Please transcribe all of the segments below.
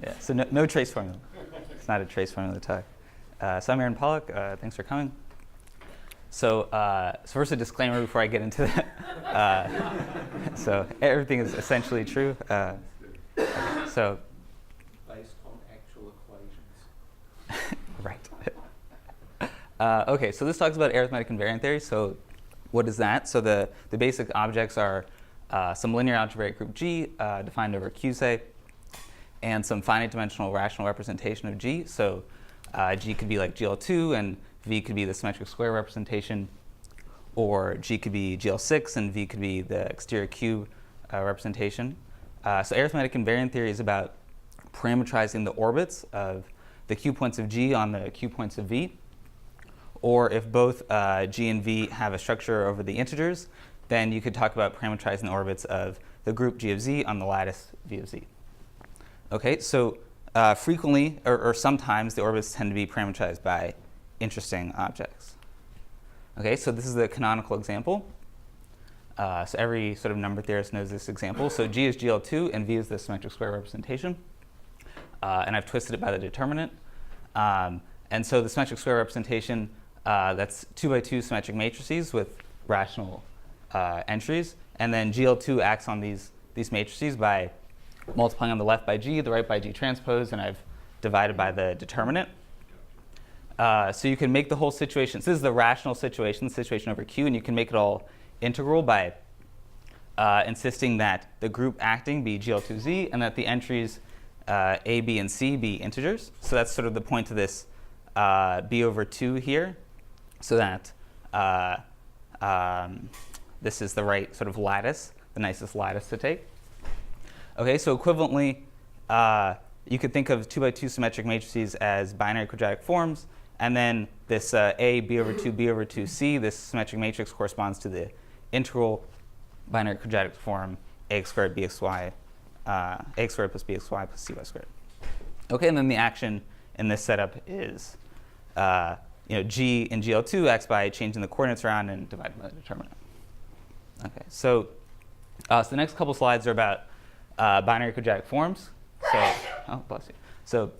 Yeah, so no trace formula. It's not a trace formula talk. So I'm Aaron Pollack. Thanks for coming. So first a disclaimer before I get into that. So everything is essentially true. So based on actual equations. Right. Okay, so this talks about arithmetic invariant theory. So what is that? So the basic objects are some linear algebraic group G defined over Q, say, and some finite dimensional rational representation of G. So G could be like GL2, and V could be the symmetric square representation, or G could be GL6, and V could be the exterior cube representation. So arithmetic invariant theory is about parametrizing the orbits of the Q points of G on the Q points of V. Or if both G and V have a structure over the integers, then you could talk about parametrizing the orbits of the group G of Z on the lattice V of Z. Okay, so frequently or sometimes the orbits tend to be parametrized by interesting objects. Okay, so this is the canonical example. So every sort of number theorist knows this example. So G is GL2 and V is the symmetric square representation. And I've twisted it by the determinant. And so the symmetric square representation, that's 2 by 2 symmetric matrices with rational entries. And then GL2 acts on these matrices by multiplying on the left by G, the right by G transpose, and I've divided by the determinant. So you can make the whole situation. So this is the rational situation, the situation over Q, and you can make it all integral by insisting that the group acting be GL2Z and that the entries A, B, and C be integers. So that's sort of the point of this B over 2 here, so that this is the right sort of lattice, the nicest lattice to take. Okay, so equivalently, you could think of 2 by 2 symmetric matrices as binary quadratic forms, and then this A, B over 2, B over 2, C, this symmetric matrix corresponds to the integral binary quadratic form ax squared bxy, ax squared plus bxy plus cy squared. Okay, and then the action in this setup is G in GL2 acts by changing the coordinates around and dividing by the determinant. Okay, so the next couple slides are about binary quadratic forms. So, oh, bless you. So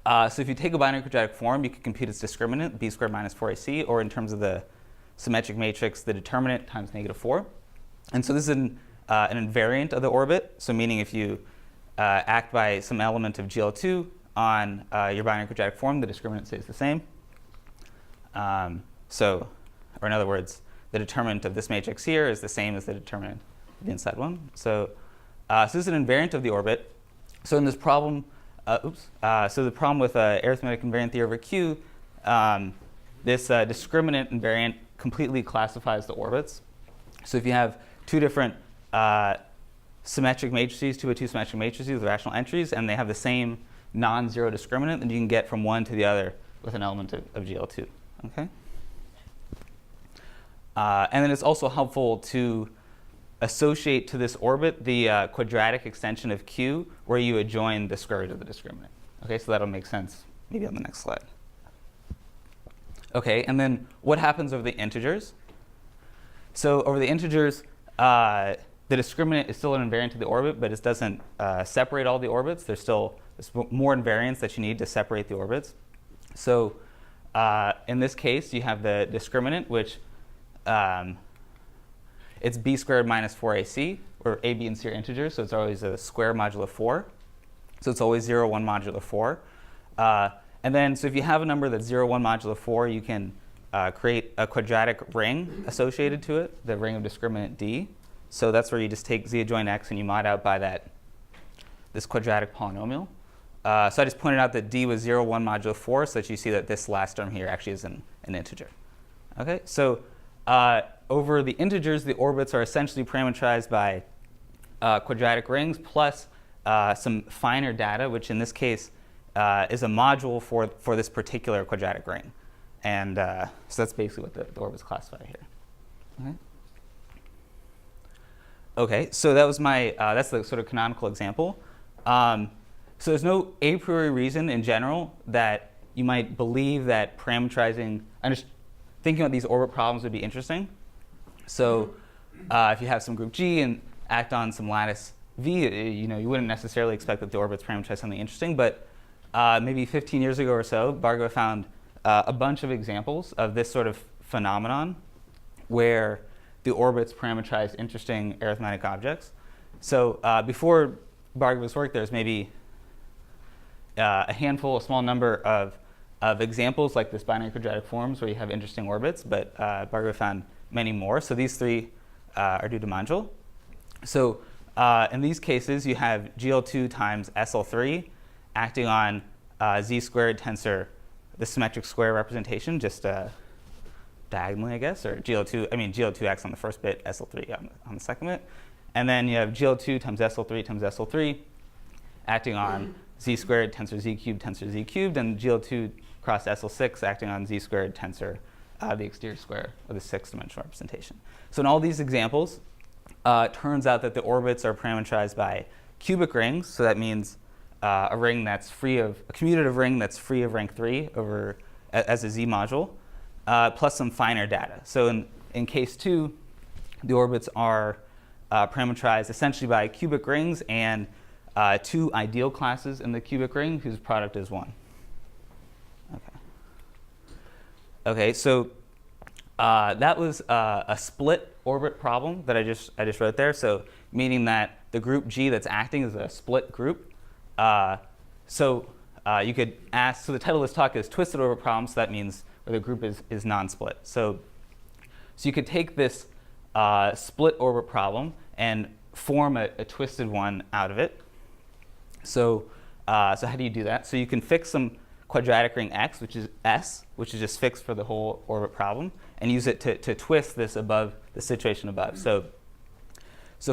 if you take a binary quadratic form, you can compute its discriminant, b squared minus 4ac, or in terms of the symmetric matrix, the determinant times -4. And so this is an invariant of the orbit. So meaning if you act by some element of GL2 on your binary quadratic form, the discriminant stays the same. Or in other words, the determinant of this matrix here is the same as the determinant of the inside one. So this is an invariant of the orbit. So in this problem, so the problem with arithmetic invariant theory over Q, this discriminant invariant completely classifies the orbits. So if you have two different symmetric matrices, 2 by 2 symmetric matrices with rational entries, and they have the same non-zero discriminant, then you can get from one to the other with an element of GL2. Okay. And then it's also helpful to associate to this orbit the quadratic extension of Q where you adjoin the square root of the discriminant. Okay, so that'll make sense maybe on the next slide. Okay, and then what happens over the integers? So over the integers, the discriminant is still an invariant of the orbit, but it doesn't separate all the orbits. There's more invariants that you need to separate the orbits. So in this case, you have the discriminant, which it's b squared minus 4ac, where a, b, and c are integers, so it's always a square modulo 4. So it's always 0, 1 modulo 4. And then, so if you have a number that's 0, 1 modulo 4, you can create a quadratic ring associated to it, the ring of discriminant D. So that's where you just take z adjoint x and you mod out by this quadratic polynomial. So I just pointed out that D was 0, 1 modulo 4, so that you see that this last term here actually is an integer. Okay, so over the integers, the orbits are essentially parametrized by quadratic rings plus some finer data, which in this case is a module for this particular quadratic ring. And so that's basically what the orbits classify here. Okay, so that was that's the sort of canonical example. So there's no a priori reason in general that you might believe that parametrizing, thinking about these orbit problems would be interesting. So if you have some group G and act on some lattice V, you wouldn't necessarily expect that the orbits parameterize something interesting, but maybe 15 years ago or so, Bhargava found a bunch of examples of this sort of phenomenon where the orbits parameterize interesting arithmetic objects. So before Bhargava's work, there's maybe a small number of examples like this binary quadratic forms where you have interesting orbits, but Bhargava found many more. So these three are due to Manjul. So in these cases, you have GL2 times SL3 acting on Z squared tensor, the symmetric square representation, just diagonally, I guess, or GL2 acts on the first bit, SL3 on the second bit. And then you have GL2 times SL3 times SL3 acting on Z squared tensor Z cubed, and GL2 cross SL6 acting on Z squared tensor the exterior square of the sixth-dimensional representation. So in all these examples, it turns out that the orbits are parameterized by cubic rings. So that means a commutative ring that's free of rank 3 over as a Z module, plus some finer data. So in case 2, the orbits are parameterized essentially by cubic rings and 2 ideal classes in the cubic ring whose product is 1. Okay, so that was a split orbit problem that I just wrote there. So meaning that the group G that's acting is a split group. So you could ask. So the title of this talk is Twisted Orbit Problem. So that means where the group is non-split. So you could take this split orbit problem and form a twisted one out of it. So how do you do that? So you can fix some quadratic ring X, which is S, which is just fixed for the whole orbit problem, and use it to twist this above the situation above. So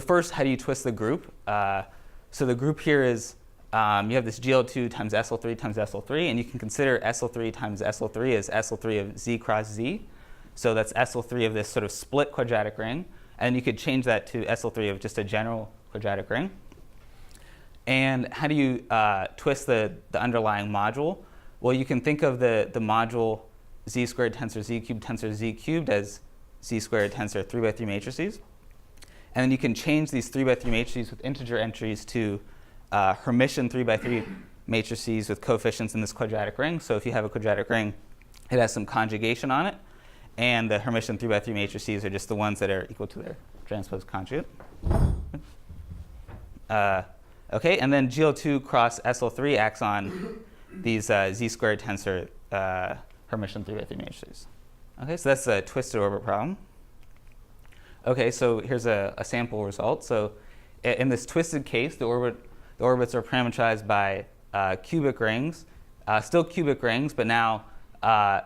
first, how do you twist the group? So the group here is you have this GL2 times SL3 times SL3, and you can consider SL3 times SL3 as SL3 of Z cross Z. So that's SL3 of this sort of split quadratic ring, and you could change that to SL3 of just a general quadratic ring. And how do you twist the underlying module? Well, you can think of the module Z squared tensor Z cubed as Z squared tensor 3 by 3 matrices. And then you can change these 3 by 3 matrices with integer entries to Hermitian 3 by 3 matrices with coefficients in this quadratic ring. So if you have a quadratic ring, it has some conjugation on it. And the Hermitian 3 by 3 matrices are just the ones that are equal to their transpose conjugate. Okay, and then GL2 cross SL3 acts on these Z squared tensor Hermitian 3 by 3 matrices. Okay, so that's a twisted orbit problem. Okay, so here's a sample result. So in this twisted case, the orbits are parameterized by cubic rings, still cubic rings, but now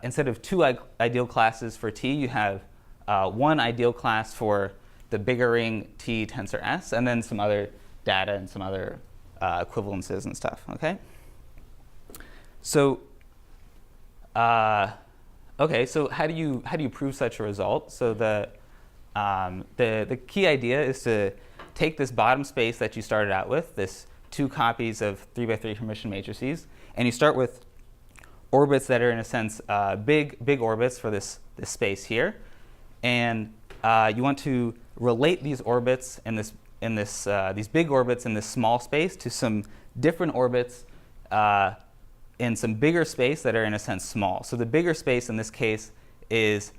instead of 2 ideal classes for T, you have 1 ideal class for the bigger ring T tensor S, and then some other data and some other equivalences and stuff. Okay. So, so how do you prove such a result? So the key idea is to take this bottom space that you started out with, this 2 copies of 3 by 3 Hermitian matrices, and you start with orbits that are in a sense big orbits for this space here, and you want to relate these orbits these big orbits in this small space to some different orbits in some bigger space that are in a sense small. So the bigger space in this case is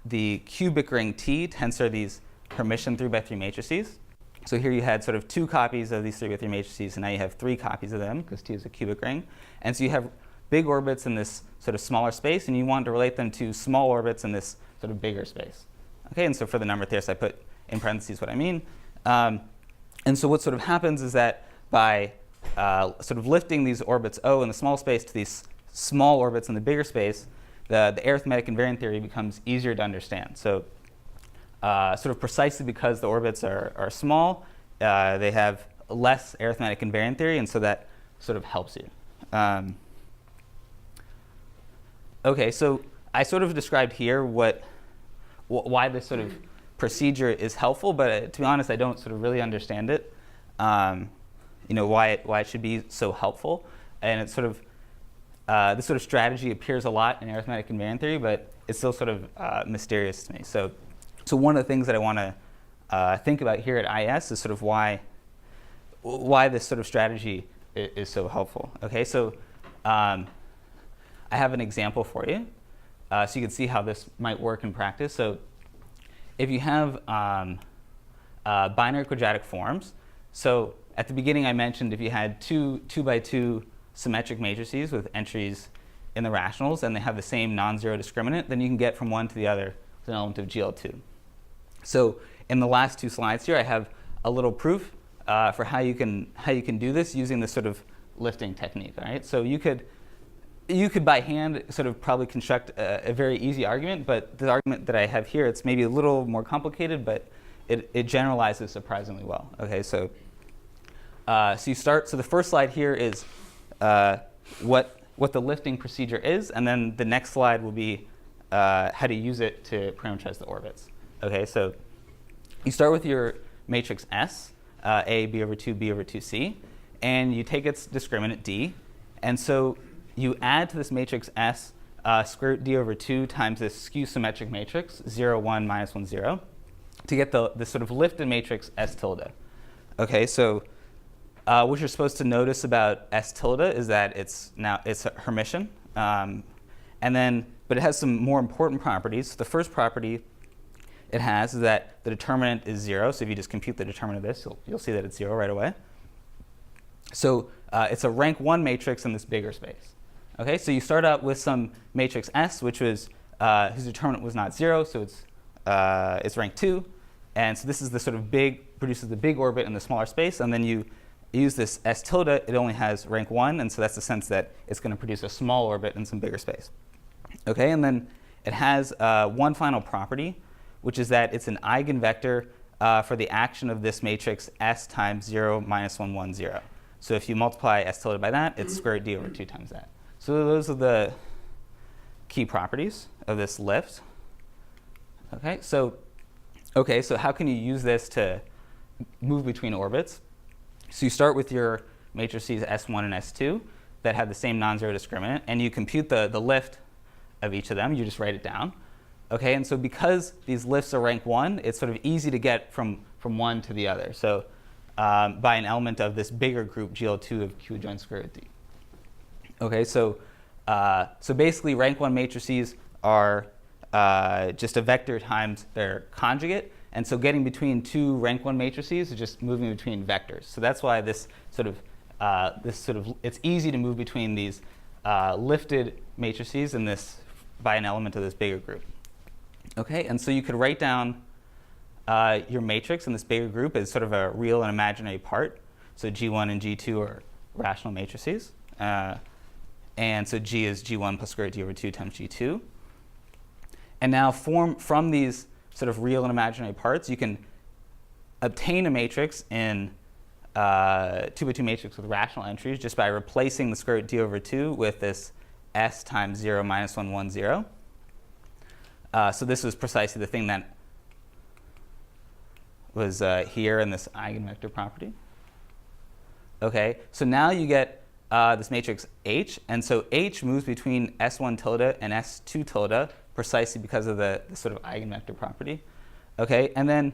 the cubic ring T tensor these Hermitian 3 by 3 matrices. So here you had sort of 2 copies of these 3 by 3 matrices, and now you have 3 copies of them because T is a cubic ring. And so you have big orbits in this sort of smaller space, and you want to relate them to small orbits in this sort of bigger space. Okay, and so for the number theorists, I put in parentheses what I mean. And so what sort of happens is that by sort of lifting these orbits O in the small space to these small orbits in the bigger space, the arithmetic invariant theory becomes easier to understand. So sort of precisely because the orbits are small, they have less arithmetic invariant theory, and so that sort of helps you. Okay, so I sort of described here why this sort of procedure is helpful, but to be honest, I don't sort of really understand it. Why it should be so helpful, and it's sort of this sort of strategy appears a lot in arithmetic invariant theory, but it's still sort of mysterious to me. So one of the things that I want to think about here at IS is sort of why why this sort of strategy is so helpful. Okay, so I have an example for you, so you can see how this might work in practice. So if you have binary quadratic forms, so at the beginning I mentioned if you had two by two symmetric matrices with entries in the rationals and they have the same non-zero discriminant, then you can get from one to the other with an element of GL2. So in the last two slides here, I have a little proof for how you can do this using this sort of lifting technique. All right, so you could by hand sort of probably construct a very easy argument, but the argument that I have here, it's maybe a little more complicated, but it generalizes surprisingly well. Okay, so you start. So the first slide here is what the lifting procedure is, and then the next slide will be how to use it to parametrize the orbits. Okay, so you start with your matrix S, A, B over 2, B over 2C, and you take its discriminant D, and so you add to this matrix S square root D over 2 times this skew symmetric matrix, 0, 1, minus 1, 0, to get the sort of lifted matrix S tilde. Okay, so what you're supposed to notice about S tilde is that it's a Hermitian, but it has some more important properties. The first property it has is that the determinant is 0. So if you just compute the determinant of this, you'll see that it's 0 right away. So it's a rank 1 matrix in this bigger space. Okay, so you start out with some matrix S, which was whose determinant was not 0, so it's rank 2, and so this is the sort of produces the big orbit in the smaller space, and then you use this S tilde. It only has rank 1, and so that's the sense that it's going to produce a small orbit in some bigger space. Okay, and then it has one final property, which is that it's an eigenvector for the action of this matrix S times 0, minus 1, 1, 0. So if you multiply S tilde by that, it's square root D over 2 times that. So those are the key properties of this lift. Okay, so how can you use this to move between orbits? So you start with your matrices S1 and S2 that have the same non-zero discriminant, and you compute the lift of each of them. You just write it down. Okay, and so because these lifts are rank 1, it's sort of easy to get from one to the other. So by an element of this bigger group GL2 of Q joint square root D. Okay, so basically rank 1 matrices are just a vector times their conjugate, and so getting between two rank 1 matrices is just moving between vectors. So that's why it's easy to move between these lifted matrices and this by an element of this bigger group. Okay, and so you could write down your matrix in this bigger group as sort of a real and imaginary part. So G1 and G2 are rational matrices. And so G is G1 plus square root D over 2 times G2. And now from these sort of real and imaginary parts, you can obtain a matrix in 2 by 2 matrix with rational entries just by replacing the square root D over 2 with this S times 0 minus 1, 1, 0. So this was precisely the thing that was here in this eigenvector property. Okay, so now you get this matrix H, and so H moves between S1 tilde and S2 tilde precisely because of the sort of eigenvector property. Okay, and then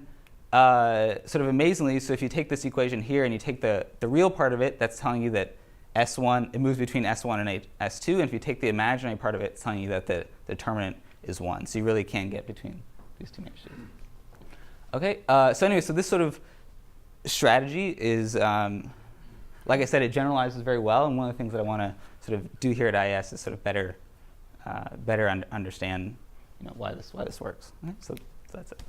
sort of amazingly, so if you take this equation here and you take the real part of it, that's telling you that S1, it moves between S1 and S2, and if you take the imaginary part of it, it's telling you that the determinant is 1. So you really can get between these two matrices. Okay, so anyway, so this sort of strategy is, like I said, it generalizes very well, and one of the things that I want to sort of do here at IS is sort of better understand, why this works. Okay, so that's it.